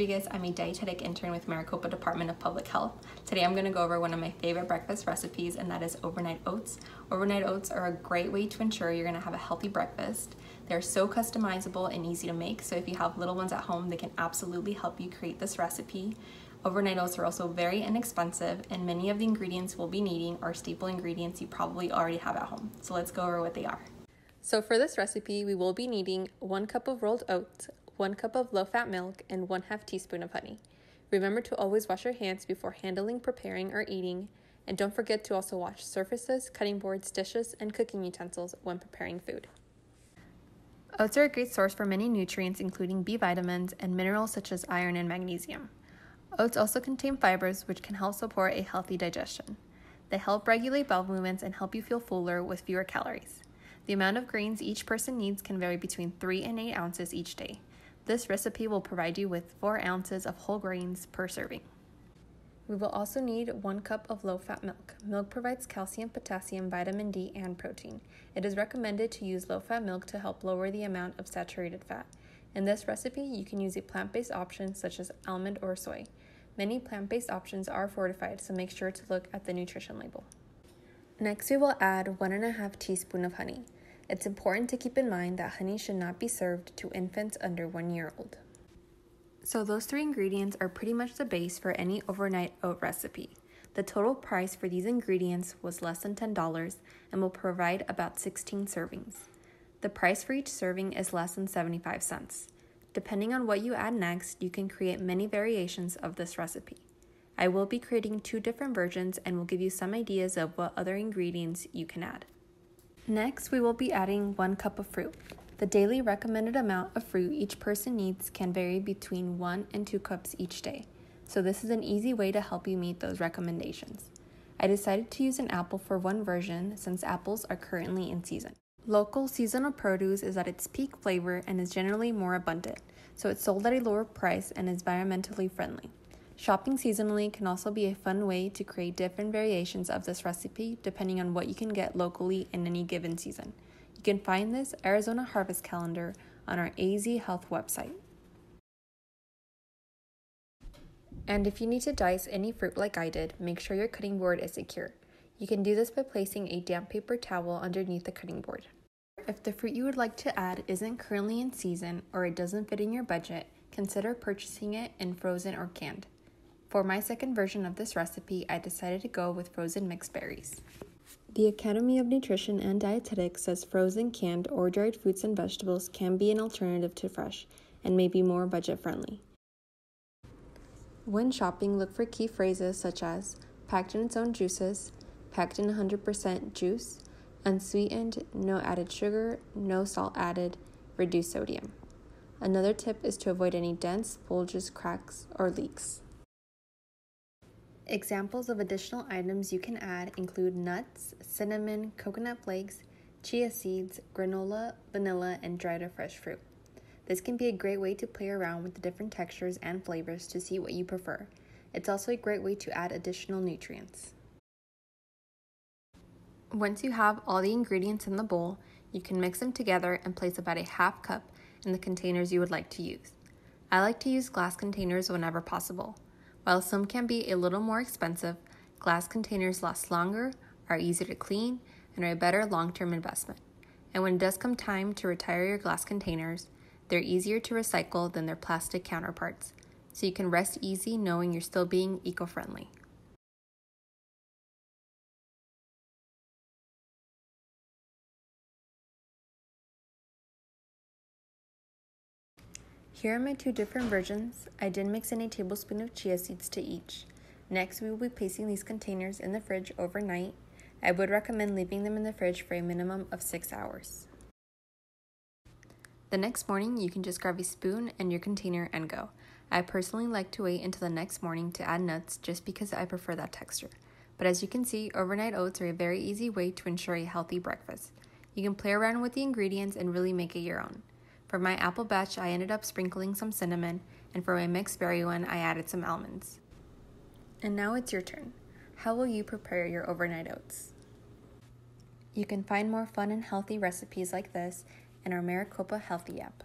Rodriguez. I'm a dietetic intern with Maricopa Department of Public Health. Today I'm going to go over one of my favorite breakfast recipes, and that is overnight oats. Overnight oats are a great way to ensure you're going to have a healthy breakfast. They're so customizable and easy to make, so if you have little ones at home, they can absolutely help you create this recipe. Overnight oats are also very inexpensive, and many of the ingredients we'll be needing are staple ingredients you probably already have at home. So let's go over what they are. So for this recipe, we will be needing 1 cup of rolled oats, 1 cup of low-fat milk, and 1/2 teaspoon of honey. Remember to always wash your hands before handling, preparing, or eating, and don't forget to also wash surfaces, cutting boards, dishes, and cooking utensils when preparing food. Oats are a great source for many nutrients, including B vitamins and minerals such as iron and magnesium. Oats also contain fibers, which can help support a healthy digestion. They help regulate bowel movements and help you feel fuller with fewer calories. The amount of grains each person needs can vary between 3 and 8 ounces each day. This recipe will provide you with 4 ounces of whole grains per serving. We will also need 1 cup of low-fat milk. Milk provides calcium, potassium, vitamin D, and protein. It is recommended to use low-fat milk to help lower the amount of saturated fat. In this recipe, you can use a plant-based option such as almond or soy. Many plant-based options are fortified, so make sure to look at the nutrition label. Next, we will add 1.5 teaspoons of honey. It's important to keep in mind that honey should not be served to infants under 1 year old. So those 3 ingredients are pretty much the base for any overnight oat recipe. The total price for these ingredients was less than $10 and will provide about 16 servings. The price for each serving is less than 75 cents. Depending on what you add next, you can create many variations of this recipe. I will be creating 2 different versions and will give you some ideas of what other ingredients you can add. Next, we will be adding 1 cup of fruit. The daily recommended amount of fruit each person needs can vary between 1 and 2 cups each day, so this is an easy way to help you meet those recommendations. I decided to use an apple for one version since apples are currently in season. Local seasonal produce is at its peak flavor and is generally more abundant, so it's sold at a lower price and is environmentally friendly. Shopping seasonally can also be a fun way to create different variations of this recipe depending on what you can get locally in any given season. You can find this Arizona harvest calendar on our AZ Health website. And if you need to dice any fruit like I did, make sure your cutting board is secure. You can do this by placing a damp paper towel underneath the cutting board. If the fruit you would like to add isn't currently in season or it doesn't fit in your budget, consider purchasing it in frozen or canned. For my second version of this recipe, I decided to go with frozen mixed berries. The Academy of Nutrition and Dietetics says frozen, canned, or dried fruits and vegetables can be an alternative to fresh and may be more budget-friendly. When shopping, look for key phrases such as packed in its own juices, packed in 100% juice, unsweetened, no added sugar, no salt added, reduced sodium. Another tip is to avoid any dents, bulges, cracks, or leaks. Examples of additional items you can add include nuts, cinnamon, coconut flakes, chia seeds, granola, vanilla, and dried or fresh fruit. This can be a great way to play around with the different textures and flavors to see what you prefer. It's also a great way to add additional nutrients. Once you have all the ingredients in the bowl, you can mix them together and place about a 1/2 cup in the containers you would like to use. I like to use glass containers whenever possible. While some can be a little more expensive, glass containers last longer, are easier to clean, and are a better long-term investment. And when it does come time to retire your glass containers, they're easier to recycle than their plastic counterparts, so you can rest easy knowing you're still being eco-friendly. Here are my 2 different versions. I did mix in a tablespoon of chia seeds to each. Next, we will be placing these containers in the fridge overnight. I would recommend leaving them in the fridge for a minimum of 6 hours. The next morning, you can just grab a spoon and your container and go. I personally like to wait until the next morning to add nuts just because I prefer that texture. But as you can see, overnight oats are a very easy way to ensure a healthy breakfast. You can play around with the ingredients and really make it your own. For my apple batch, I ended up sprinkling some cinnamon, and for my mixed berry one, I added some almonds. And now it's your turn. How will you prepare your overnight oats? You can find more fun and healthy recipes like this in our Maricopa Healthy app.